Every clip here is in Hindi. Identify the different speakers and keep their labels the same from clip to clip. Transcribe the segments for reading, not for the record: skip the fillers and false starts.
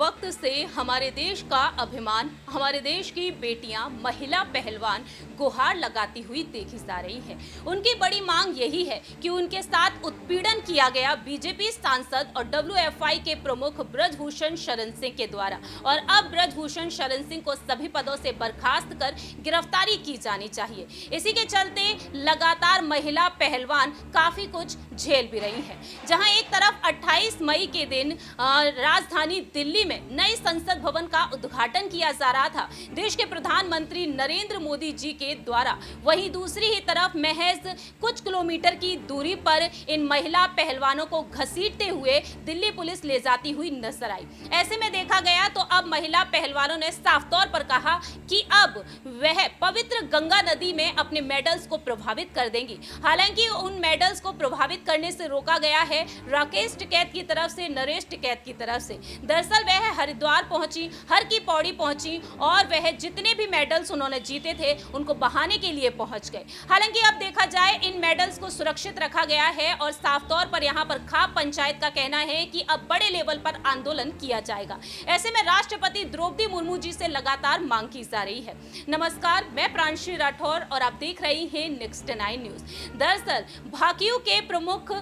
Speaker 1: वक्त से हमारे देश का अभिमान, हमारे देश की बेटियां, महिला पहलवान गुहार लगाती हुई देखी जा रही हैं। उनकी बड़ी मांग यही है कि उनके साथ उत्पीड़न किया गया बीजेपी सांसद और डब्ल्यूएफआई के प्रमुख ब्रजभूषण शरण सिंह के द्वारा, और अब ब्रजभूषण शरण सिंह को सभी पदों से बर्खास्त कर गिरफ्तारी की जानी चाहिए। इसी के चलते लगातार महिला पहलवान काफी कुछ झेल भी रही हैं। जहां एक तरफ 28 मई के दिन राजधानी दिल्ली में नए संसद भवन का उद्घाटन किया जा रहा था देश के प्रधानमंत्री नरेंद्र मोदी जी के द्वारा, वहीं दूसरी ही तरफ महज कुछ किलोमीटर की दूरी पर इन महिला पहलवानों को घसीटते हुए दिल्ली पुलिस ले जाती हुई नजर आई। ऐसे में देखा गया तो अब महिला पहलवानों ने साफ तौर पर कहा कि अब वह पवित्र गंगा नदी में अपने मेडल्स को प्रभावित कर देंगी। हालांकि उन मेडल्स को प्रभावित करने से रोका गया है राकेश टिकैत की तरफ से, नरेश टिकैत की तरफ से। दरअसल वह हरिद्वार पहुंची, हर की पौड़ी पहुंची और वह जितने भी मेडल्स उन्होंने जीते थे उनको बहाने के लिए पहुंच गए। हालांकि अब देखा जाए इन मेडल्स को सुरक्षित रखा गया है और साफ तौर पर यहां पर खाप पंचायत का कहना है कि अब बड़े लेवल पर आंदोलन किया जाएगा। ऐसे में राष्ट्रपति द्रौपदी मुर्मू जी से लगातार मांग की जा रही है। नमस्कार, मैं प्रांशी राठौर और आप देख रही हैं नेक्स्ट 9 न्यूज। दरअसल भाकियू के प्रमुख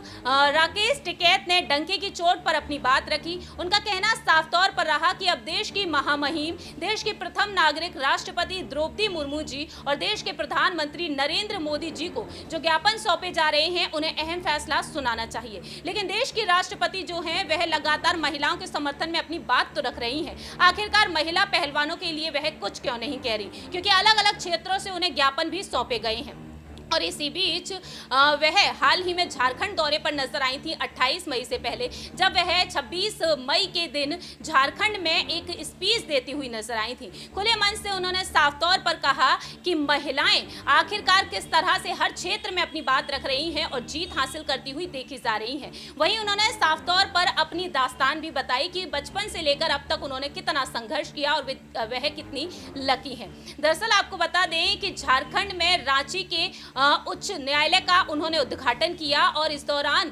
Speaker 1: राकेश टिकैत ने डंके की चोट पर अपनी बात रखी। उनका कहना साफ तौर पर रहा कि अब देश की महामहिम, देश की प्रथम नागरिक राष्ट्रपति द्रौपदी मुर्मू जी और देश के प्रधानमंत्री नरेंद्र मोदी जी को जो ज्ञापन सौंपे जा रहे हैं उन्हें अहम फैसला सुनाना चाहिए। लेकिन देश की राष्ट्रपति जो हैं वह लगातार महिलाओं के समर्थन में अपनी बात तो रख रही हैं। आखिरकार महिला पहलवानों के लिए वह कुछ क्यों नहीं कह रही, क्योंकि अलग अलग क्षेत्रों से उन्हें ज्ञापन भी सौंपे गए हैं। और इसी बीच वह हाल ही में झारखंड दौरे पर नजर आई थी 28 मई से पहले, जब वह 26 मई के दिन झारखंड में एक स्पीच देती हुई नजर आई थी। खुले मन से उन्होंने साफ तौर पर कहा कि महिलाएं आखिरकार किस तरह से हर क्षेत्र में अपनी बात रख रही हैं और जीत हासिल करती हुई देखी जा रही हैं। वहीं उन्होंने साफ तौर पर अपनी दास्तान भी बताई कि बचपन से लेकर अब तक उन्होंने कितना संघर्ष किया और वह कितनी लकी हैं। दरअसल आपको बता दें कि झारखंड में रांची के उच्च न्यायालय का उन्होंने उद्घाटन किया और इस दौरान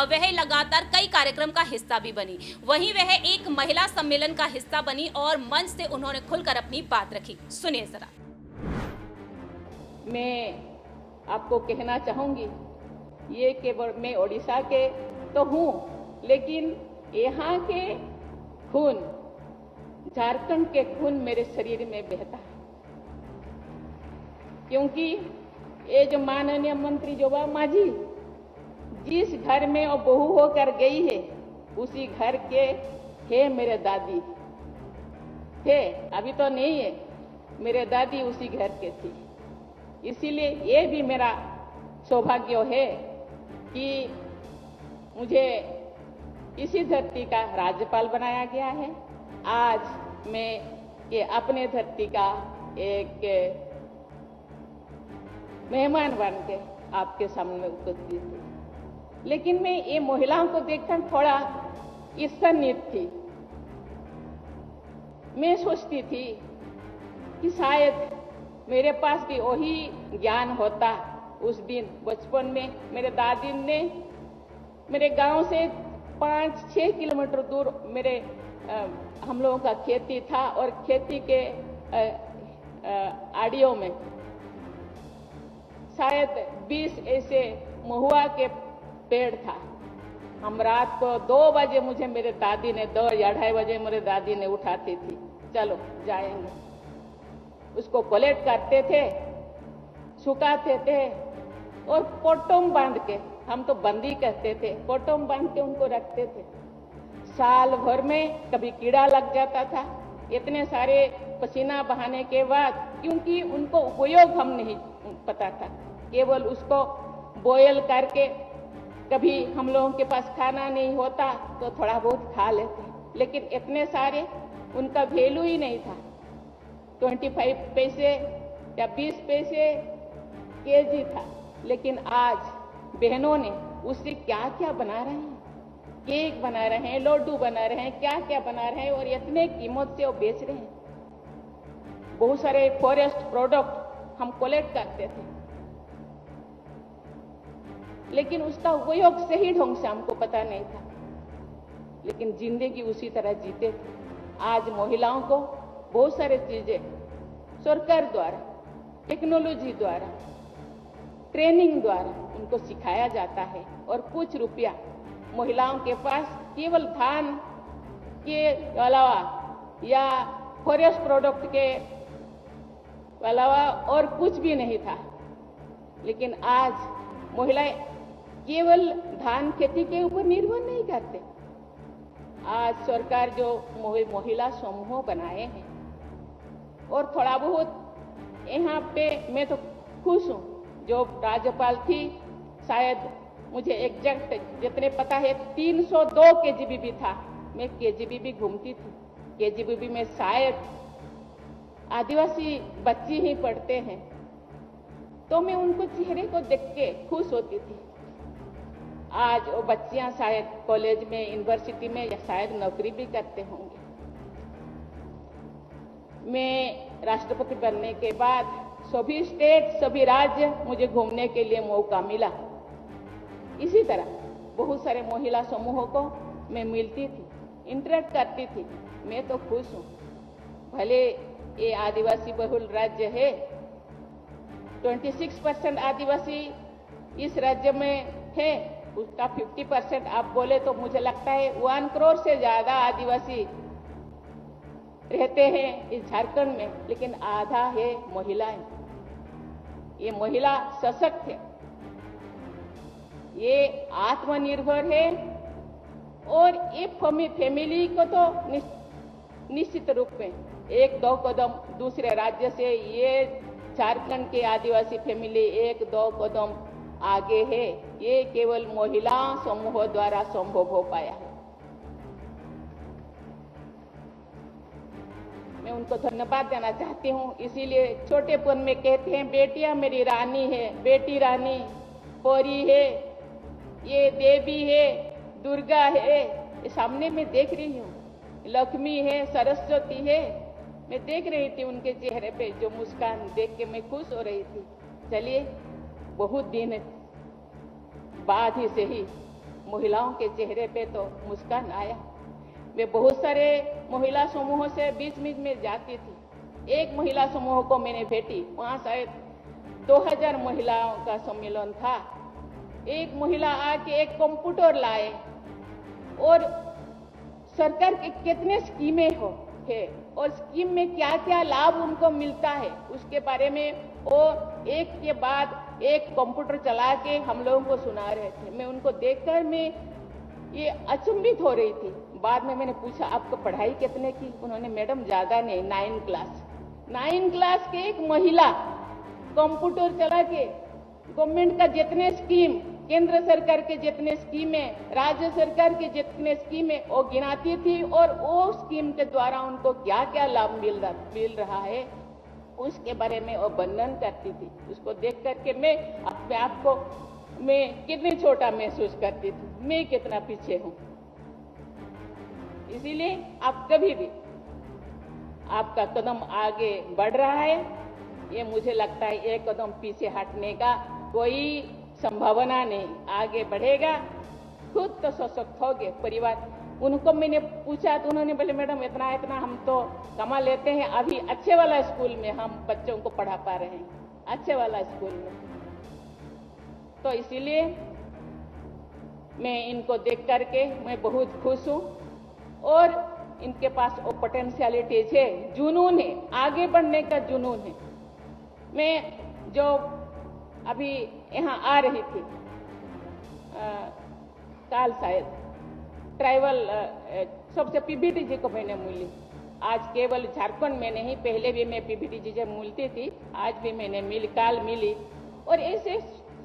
Speaker 1: वह लगातार कई कार्यक्रम का हिस्सा भी बनी। वहीं वह एक महिला सम्मेलन का हिस्सा बनी और मंच से उन्होंने खुलकर अपनी बात रखी। सुनिए जरा।
Speaker 2: मैं आपको कहना चाहूंगी, ये केवल मैं ओडिशा के तो हूँ, लेकिन यहाँ के खून, झारखंड के खून मेरे शरीर में बहता है, क्योंकि ये जो माननीय मंत्री जोबा मांझी जिस घर में वो बहू होकर गई है उसी घर के है मेरे दादी थे, अभी तो नहीं है, मेरे दादी उसी घर के थी। इसीलिए ये भी मेरा सौभाग्य है कि मुझे इसी धरती का राज्यपाल बनाया गया है। आज मैं ये अपने धरती का एक मेहमान बन के आपके सामने उपस्थित हूँ। लेकिन मैं ये महिलाओं को देखकर थोड़ा ईर्ष्यान्वित थी। मैं सोचती थी कि शायद मेरे पास भी वही ज्ञान होता। उस दिन बचपन में मेरे दादी ने मेरे गांव से 5-6 किलोमीटर दूर मेरे हम लोगों का खेती था और खेती के आड़ियों में शायद 20 ऐसे महुआ के पेड़ था। हम रात को 2 बजे मुझे मेरे दादी ने 2 या 2:30 बजे मेरे दादी ने उठाती थी, चलो जाएंगे। उसको कलेक्ट करते थे, सुखाते थे और पोटोम बांध के, हम तो बंदी कहते थे, पोटोम बांध के उनको रखते थे। साल भर में कभी कीड़ा लग जाता था, इतने सारे पसीना बहाने के बाद, क्योंकि उनको उपयोग हम नहीं पता था, केवल उसको बॉयल करके, कभी हम लोगों के पास खाना नहीं होता तो थोड़ा बहुत खा लेते, लेकिन इतने सारे उनका वैल्यू ही नहीं था। 25 पैसे या 20 पैसे केजी था, लेकिन आज बहनों ने उससे क्या क्या बना रहे हैं, केक बना रहे हैं, लड्डू बना रहे हैं, क्या क्या बना रहे हैं और इतने कीमत से वो बेच रहे हैं। बहुत सारे फॉरेस्ट प्रोडक्ट हम कलेक्ट करते थे, लेकिन उसका उपयोग सही ढंग से हमको पता नहीं था, लेकिन जिंदगी उसी तरह जीते थे। आज महिलाओं को बहुत सारी चीजें सरकार द्वारा, टेक्नोलॉजी द्वारा, ट्रेनिंग द्वारा उनको सिखाया जाता है और कुछ रुपया महिलाओं के पास केवल धान के अलावा या फॉरेस्ट प्रोडक्ट के अलावा और कुछ भी नहीं था। लेकिन आज महिलाएं केवल धान खेती के ऊपर निर्भर नहीं करते। आज सरकार जो महिला समूह बनाए हैं और थोड़ा बहुत यहाँ पे मैं तो खुश हूँ। जो राज्यपाल थी, शायद मुझे एग्जैक्ट जितने पता है 302 केजीबीबी था। मैं केजीबीबी घूमती थी। केजीबीबी में शायद आदिवासी बच्ची ही पढ़ते हैं, तो मैं उनको चेहरे को देख के खुश होती थी। आज वो बच्चियां शायद कॉलेज में, यूनिवर्सिटी में या शायद नौकरी भी करते होंगे। मैं राष्ट्रपति बनने के बाद सभी स्टेट, सभी राज्य मुझे घूमने के लिए मौका मिला। इसी तरह बहुत सारे महिला समूहों को मैं मिलती थी, इंटरेक्ट करती थी। मैं तो खुश हूँ। भले ये आदिवासी बहुल राज्य है, 26% आदिवासी इस राज्य में है, उसका 50% आप बोले तो मुझे लगता है 1 करोड़ से ज्यादा आदिवासी रहते हैं इस झारखंड में, लेकिन आधा है महिलाएं। ये महिला सशक्त है, ये आत्मनिर्भर है और ये फैमिली को तो निश्चित रूप में 1-2 कदम दूसरे राज्य से ये झारखंड के आदिवासी फैमिली 1-2 कदम आगे है। ये केवल महिला समूह द्वारा संभव हो पाया है। मैं उनको धन्यवाद देना चाहती हूँ। इसीलिए छोटेपन में कहते हैं बेटियां मेरी रानी है, बेटी रानी, परी है, ये देवी है, दुर्गा है। ये सामने में देख रही हूँ, लक्ष्मी है, सरस्वती है। मैं देख रही थी उनके चेहरे पे जो मुस्कान देख के मैं खुश हो रही थी। चलिए, बहुत दिन बाद ही से ही महिलाओं के चेहरे पे तो मुस्कान आया। मैं बहुत सारे महिला समूहों से बीच बीच में जाती थी। एक महिला समूह को मैंने भेटी, वहां शायद 2000 महिलाओं का सम्मेलन था। एक महिला आके एक कंप्यूटर लाए और सरकार के कितने स्कीमें है और स्कीम में क्या क्या लाभ उनको मिलता है उसके बारे में वो एक के बाद एक कंप्यूटर चला के हम लोगों को सुना रहे थे। मैं उनको देखकर मैं ये अचंभित हो रही थी। बाद में मैंने पूछा आपको पढ़ाई कितने की? उन्होंने मैडम ज्यादा नहीं, 9 क्लास के एक महिला कंप्यूटर चला के गवर्नमेंट का जितने स्कीम, केंद्र सरकार के जितने स्कीमें, राज्य सरकार के जितने स्कीमें वो गिनाती थी और वो स्कीम के द्वारा उनको क्या क्या लाभ मिल रहा है उसके बारे में वो वर्णन करती थी। उसको देख करके मैं अपने आप को मैं कितनी छोटा महसूस करती थी, मैं कितना पीछे हूँ। इसीलिए आप कभी भी आपका कदम आगे बढ़ रहा है, ये मुझे लगता है एक कदम पीछे हटने का कोई संभावना नहीं। आगे बढ़ेगा, खुद तो सशक्त हो गए। परिवार, उनको मैंने पूछा तो उन्होंने बोले मैडम इतना हम तो कमा लेते हैं, अभी अच्छे वाला स्कूल में हम बच्चों को पढ़ा पा रहे हैं, अच्छे वाला स्कूल में। तो इसीलिए मैं इनको देख करके मैं बहुत खुश हूँ और इनके पास वो पोटेंशियलिटीज है, जुनून है, आगे बढ़ने का जुनून है। मैं जो अभी यहाँ आ रही थी काल शायद ट्राइबल सबसे पीबीटी जी को मैंने मिली। आज केवल झारखंड में नहीं, पहले भी मैं पीबीटी जी से मिलती थी, आज भी मैंने काल मिली। और ऐसे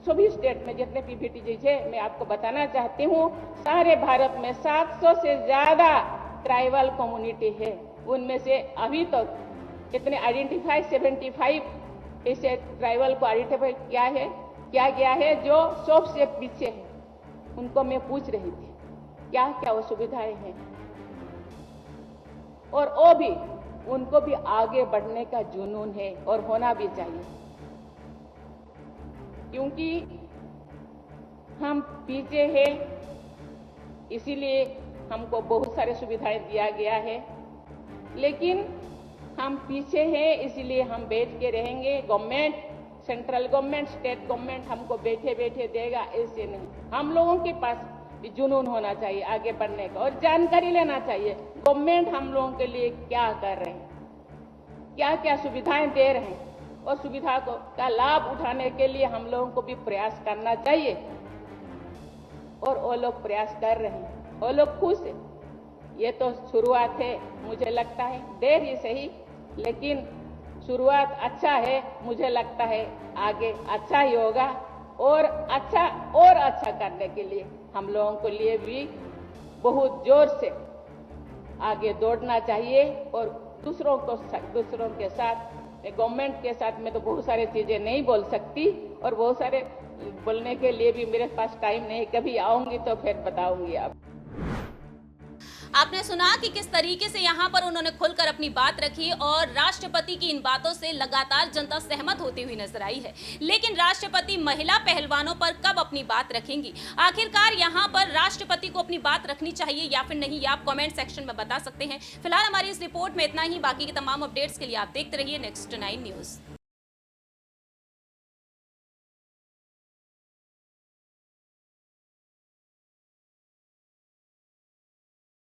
Speaker 2: सभी स्टेट में जितने पीबीटी जी है, मैं आपको बताना चाहती हूँ सारे भारत में 700 से ज्यादा ट्राइबल कम्युनिटी है। उनमें से अभी तक इतने आइडेंटिफाई 75 ऐसे ट्राइबल को आइडेंटिफाई किया गया है जो सबसे पीछे है। उनको मैं पूछ रही थी क्या क्या वो सुविधाएं हैं और वो भी, उनको भी आगे बढ़ने का जुनून है और होना भी चाहिए, क्योंकि हम पीछे हैं। इसीलिए हमको बहुत सारी सुविधाएं दिया गया है। लेकिन हम पीछे हैं, इसलिए हम बैठ के रहेंगे। Government, central government, state government हमको बैठे बैठे देगा, ऐसे नहीं। हम लोगों के पास भी जुनून होना चाहिए आगे बढ़ने का और जानकारी लेना चाहिए गवर्नमेंट हम लोगों के लिए क्या कर रहे हैं, क्या क्या सुविधाएं दे रहे हैं, और सुविधा का लाभ उठाने के लिए हम लोगों को भी प्रयास करना चाहिए। और वो लोग प्रयास कर रहे हैं, वो लोग खुश है। ये तो शुरुआत है, मुझे लगता है देर ही सही, लेकिन शुरुआत अच्छा है। मुझे लगता है आगे अच्छा ही होगा, और अच्छा करने के लिए हम लोगों को लिए भी बहुत जोर से आगे दौड़ना चाहिए। और दूसरों के साथ, गवर्नमेंट के साथ में तो बहुत सारी चीजें नहीं बोल सकती, और बहुत सारे बोलने के लिए भी मेरे पास टाइम नहीं। कभी आऊंगी तो फिर बताऊंगी।
Speaker 1: आपने सुना कि किस तरीके से यहाँ पर उन्होंने खुलकर अपनी बात रखी, और राष्ट्रपति की इन बातों से लगातार जनता सहमत होती हुई नजर आई है। लेकिन राष्ट्रपति महिला पहलवानों पर कब अपनी बात रखेंगी? आखिरकार यहाँ पर राष्ट्रपति को अपनी बात रखनी चाहिए या फिर नहीं, आप कमेंट सेक्शन में बता सकते हैं। फिलहाल हमारी इस रिपोर्ट में इतना ही। बाकी के तमाम अपडेट्स के लिए आप देखते रहिए नेक्स्ट 9 न्यूज।